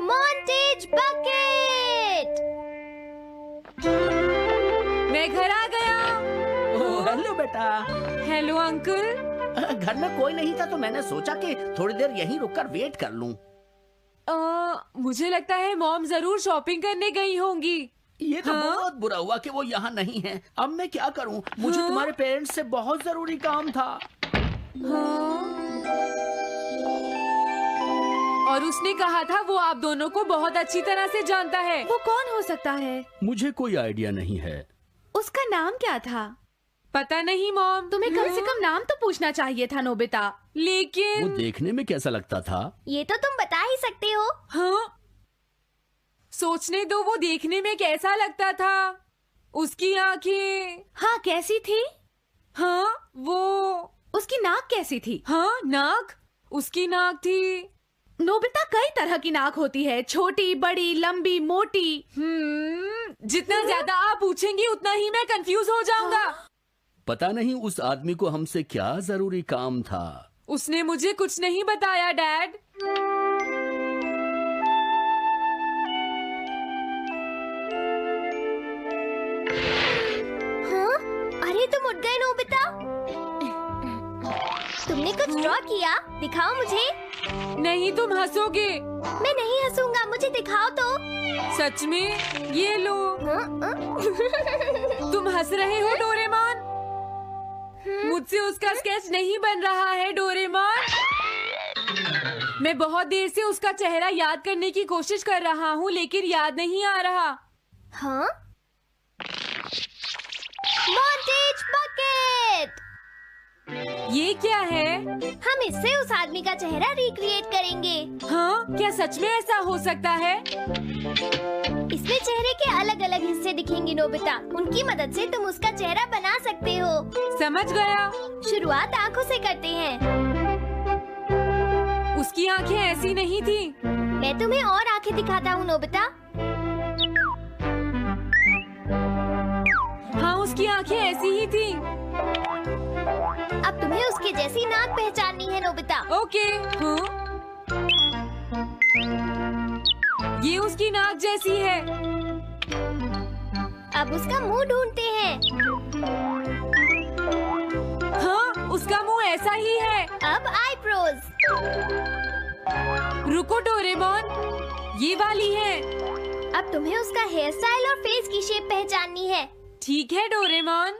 Montage bucket. मैं घर आ गया। ओह, हेलो बेटा। Hello uncle. घर में कोई नहीं था तो मैंने सोचा कि थोड़ी देर यहीं रुककर वेट कर लूं। मुझे लगता है मॉम जरूर शॉपिंग करने गई होंगी। ये तो हाँ? बहुत बुरा हुआ कि वो यहाँ नहीं है। अब मैं क्या करूं? मुझे हाँ? तुम्हारे पेरेंट्स से बहुत जरूरी काम था। हाँ? और उसने कहा था वो आप दोनों को बहुत अच्छी तरह से जानता है। वो कौन हो सकता है? मुझे कोई आइडिया नहीं है। उसका नाम क्या था? पता नहीं मॉम। तुम्हें कम से कम नाम तो पूछना चाहिए था नोबिता। वो लेकिन देखने में कैसा लगता था? ये तो तुम बता ही सकते हो। हाँ, सोचने दो वो देखने में कैसा लगता था। उसकी आंखें। हाँ, कैसी थी? हाँ, वो। उसकी नाक कैसी थी? हाँ, नाक। उसकी नाक थी। नोबिता, कई तरह की नाक होती है, छोटी, बड़ी, लंबी, मोटी। जितना ज्यादा आप पूछेंगी उतना ही मैं कंफ्यूज हो जाऊंगा। पता नहीं उस आदमी को हमसे क्या जरूरी काम था। उसने मुझे कुछ नहीं बताया डैड। हाँ? अरे तुम उठ गए नोबिता। तुमने कुछ ड्रॉ किया? दिखाओ मुझे। नहीं, तुम हंसोगे। मैं नहीं हंसूंगा, मुझे दिखाओ तो। सच में? ये लो। हाँ? तुम हंस रहे हो डोरेमोन? मुझसे उसका स्केच नहीं बन रहा है डोरेमोन। मैं बहुत देर से उसका चेहरा याद करने की कोशिश कर रहा हूँ लेकिन याद नहीं आ रहा। हाँ? Montage bucket. ये क्या है? हम इससे उस आदमी का चेहरा रिक्रिएट करेंगे। हाँ, क्या सच में ऐसा हो सकता है? इसमें चेहरे के अलग अलग हिस्से दिखेंगे नोबिता। उनकी मदद से तुम उसका चेहरा बना सकते हो। समझ गया। शुरुआत आँखों से करते हैं। उसकी आंखें ऐसी नहीं थी। मैं तुम्हें और आँखें दिखाता हूँ नोबिता। हाँ, उसकी आंखें ऐसी ही थी। अब तुम्हें उसके जैसी नाक पहचाननी है नोबिता। ओके। हाँ? ये उसकी नाक जैसी है। अब उसका मुंह ढूंढते हैं। हाँ, उसका मुंह ऐसा ही है। अब आईब्रोज। रुको डोरेमोन, ये वाली है। अब तुम्हें उसका हेयर स्टाइल और फेस की शेप पहचाननी है। ठीक है डोरेमोन।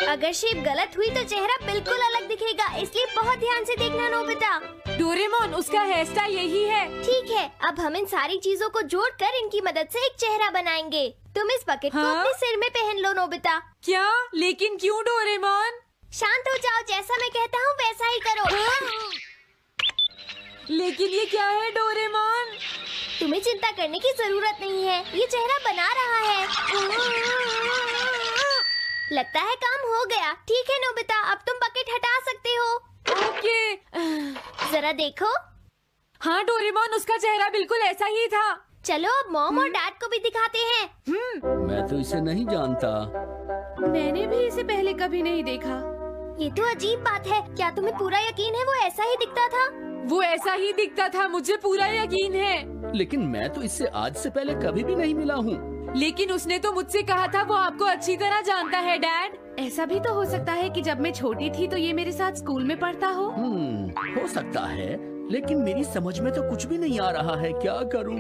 अगर शेप गलत हुई तो चेहरा बिल्कुल अलग दिखेगा, इसलिए बहुत ध्यान से देखना नोबिता। डोरेमोन, उसका हेयर स्टाइल यही है। ठीक है, अब हम इन सारी चीजों को जोड़कर इनकी मदद से एक चेहरा बनाएंगे। तुम इस बकेट को हाँ? अपने सिर में पहन लो नोबिता। क्या? लेकिन क्यों डोरेमोन? शांत हो जाओ, जैसा मैं कहता हूँ वैसा ही करो। लेकिन ये क्या है डोरेमोन? तुम्हें चिंता करने की जरूरत नहीं है, ये चेहरा बना रहा है। लगता है काम हो गया। ठीक है नोबिता, अब तुम बकेट हटा सकते हो। ओके। जरा देखो। हाँ डोरेमोन, उसका चेहरा बिल्कुल ऐसा ही था। चलो अब मॉम और डैड को भी दिखाते हैं। मैं तो इसे नहीं जानता। मैंने भी इसे पहले कभी नहीं देखा। ये तो अजीब बात है। क्या तुम्हें पूरा यकीन है वो ऐसा ही दिखता था? वो ऐसा ही दिखता था, मुझे पूरा यकीन है। लेकिन मैं तो इससे आज से पहले कभी भी नहीं मिला हूँ। लेकिन उसने तो मुझसे कहा था वो आपको अच्छी तरह जानता है डैड। ऐसा भी तो हो सकता है कि जब मैं छोटी थी तो ये मेरे साथ स्कूल में पढ़ता हो। हो सकता है, लेकिन मेरी समझ में तो कुछ भी नहीं आ रहा है। क्या करूँ?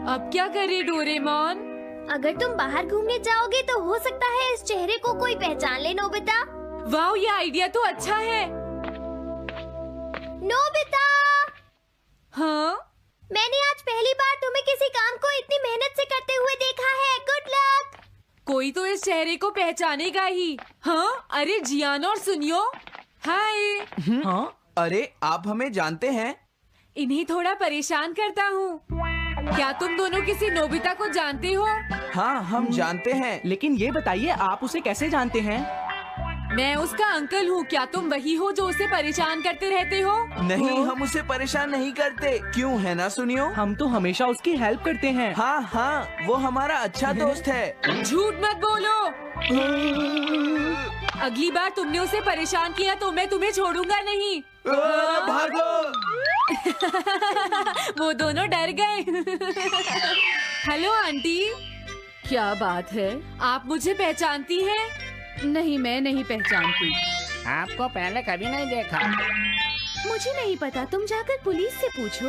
अब क्या करे डोरेमोन? अगर तुम बाहर घूमने जाओगे तो हो सकता है इस चेहरे को कोई पहचान ले नोबिता। वाह, ये आइडिया तो अच्छा है। नोबिता, हाँ? मैंने आज पहली बार तुम्हें किसी काम को इतनी मेहनत से करते हुए देखा है। Good luck. कोई तो इस चेहरे को पहचानेगा ही। हाँ? अरे जियान और सुनियो, हाय। हाँ? अरे आप हमें जानते हैं? इन्हें थोड़ा परेशान करता हूँ। क्या तुम दोनों किसी नोबिता को जानते हो? हाँ, हम जानते हैं, लेकिन ये बताइए आप उसे कैसे जानते हैं? मैं उसका अंकल हूँ। क्या तुम वही हो जो उसे परेशान करते रहते हो? नहीं, हम उसे परेशान नहीं करते। क्यों, है ना सुनियो? हम तो हमेशा उसकी हेल्प करते हैं। हाँ हाँ, वो हमारा अच्छा दोस्त है। झूठ मत बोलो। अगली बार तुमने उसे परेशान किया तो मैं तुम्हें छोड़ूंगा नहीं। भागो! वो दोनों डर गए। हेलो आंटी, क्या बात है? आप मुझे पहचानती हैं? नहीं, मैं नहीं पहचानती। आपको पहले कभी नहीं देखा। मुझे नहीं पता, तुम जाकर पुलिस से पूछो।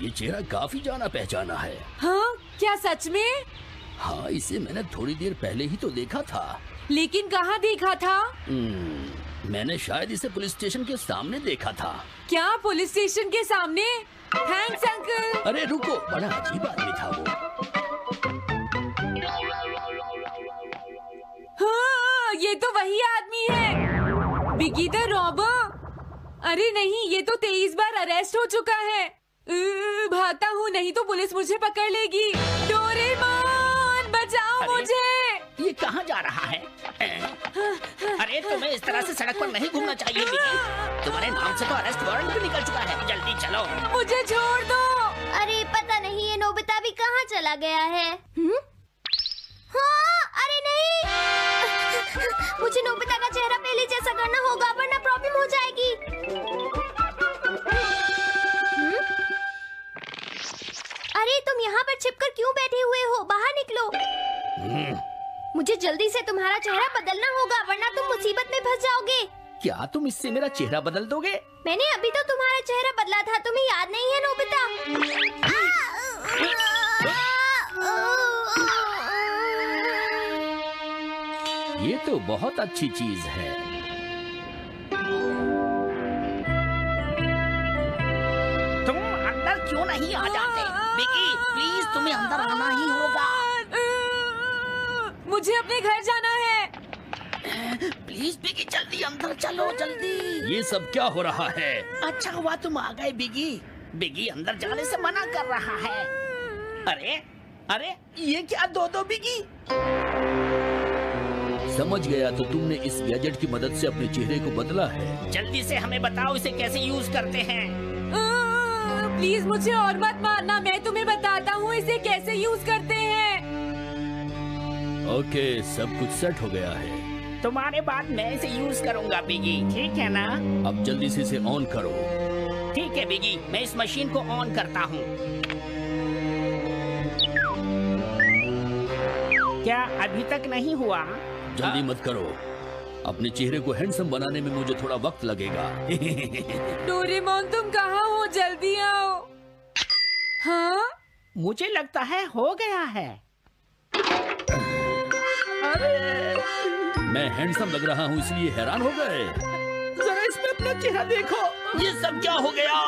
ये चेहरा काफी जाना पहचाना है। हाँ, क्या सच में? हाँ, इसे मैंने थोड़ी देर पहले ही तो देखा था। लेकिन कहाँ देखा था? मैंने शायद इसे पुलिस स्टेशन के सामने देखा था। क्या पुलिस स्टेशन के सामने? Thanks uncle. अरे रुको, बड़ा अजीब आदमी था वो। हाँ, ये तो वही आदमी है, बिगी द रॉबर। अरे नहीं, ये तो 23 बार अरेस्ट हो चुका है। भागता हूँ, नहीं तो पुलिस मुझे पकड़ लेगी। डोरेमोन, बचाओ मुझे। ये कहाँ जा रहा है? अरे तुम्हें इस तरह से सड़क पर नहीं घूमना चाहिए बिगी। तुम्हारे नाम से तो अरेस्ट वारंट भी निकल चुका है। जल्दी चलो। मुझे छोड़ दो। अरे पता नहीं ये नोबिता भी कहाँ चला गया है। हाँ, अरे नहीं। मुझे नोबिता का चेहरा पहले जैसा करना होगा, वरना प्रॉब्लम हो जाएगी। अरे तुम यहाँ पर छिपकर क्यों बैठे हुए हो? बाहर निकलो। मुझे जल्दी से तुम्हारा चेहरा बदलना होगा, वरना तुम मुसीबत में फंस जाओगे। क्या तुम इससे मेरा चेहरा बदल दोगे? मैंने अभी तो तुम्हारा चेहरा बदला था, तुम्हें याद नहीं है नोबिता? ये तो बहुत अच्छी चीज है। तुम अंदर क्यों नहीं आ जाते? बिगी, प्लीज तुम्हें अंदर आना ही होगा। मुझे अपने घर जाना है। प्लीज बिगी, जल्दी अंदर चलो, जल्दी। ये सब क्या हो रहा है? अच्छा हुआ तुम आ गए बिगी। बिगी अंदर जाने से मना कर रहा है। अरे अरे, ये क्या दो बिगी? समझ गया, तो तुमने इस गैजेट की मदद से अपने चेहरे को बदला है। जल्दी से हमें बताओ इसे कैसे यूज करते हैं। प्लीज मुझे और मत मारना, मैं तुम्हें बताता हूँ इसे कैसे यूज करते हैं। ओके, सब कुछ सेट हो गया है। तुम्हारे बाद मैं इसे यूज करूंगा बिगी, ठीक है ना? अब जल्दी से इसे ऑन करो। ठीक है बिगी, मैं इस मशीन को ऑन करता हूँ। क्या अभी तक नहीं हुआ? जल्दी मत करो, अपने चेहरे को हैंडसम बनाने में मुझे थोड़ा वक्त लगेगा। डोरेमोन, तुम कहाँ हो? जल्दी आओ। हाँ, मुझे लगता है हो गया है। मैं हैंडसम लग रहा हूँ इसलिए हैरान हो गए। जरा इसमें अपना चेहरा देखो। ये सब क्या हो गया?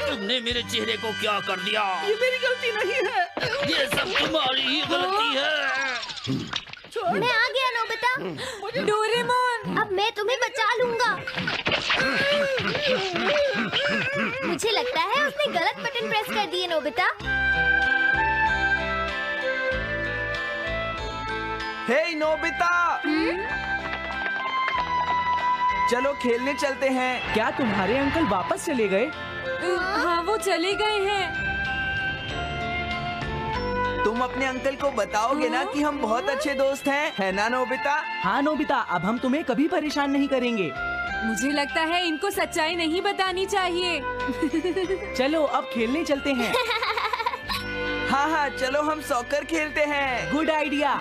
तुमने मेरे चेहरे को क्या कर दिया? ये मेरी गलती नहीं है। ये सब तुम्हारी ही गलती है। मैं आ गया नोबिता। डोरेमोन, अब मैं तुम्हें बचा लूंगा। मुझे लगता है उसने गलत बटन प्रेस कर दिए नोबिता। हे नोबिता, चलो खेलने चलते हैं। क्या तुम्हारे अंकल वापस चले गए? हाँ, वो चले गए हैं। तुम अपने अंकल को बताओगे ना कि हम बहुत अच्छे दोस्त हैं, है ना नोबिता? हाँ नोबिता, अब हम तुम्हें कभी परेशान नहीं करेंगे। मुझे लगता है इनको सच्चाई नहीं बतानी चाहिए। चलो अब खेलने चलते हैं। हाँ हाँ, चलो हम सॉकर खेलते हैं। Good idea.